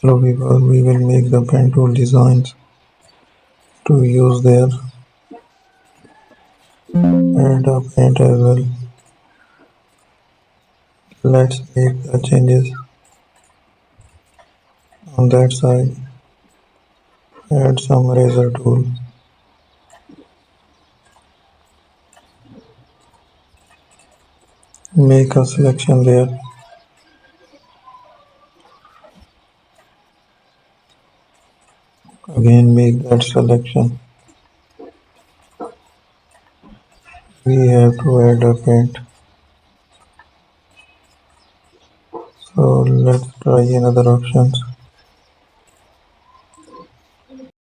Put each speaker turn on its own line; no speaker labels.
Hello people, we will make the pen tool designs to use there and a paint as well. Let's make the changes on that side. Add some razor tool. Make a selection there. Again make that selection. We have to add a paint. So let's try another options.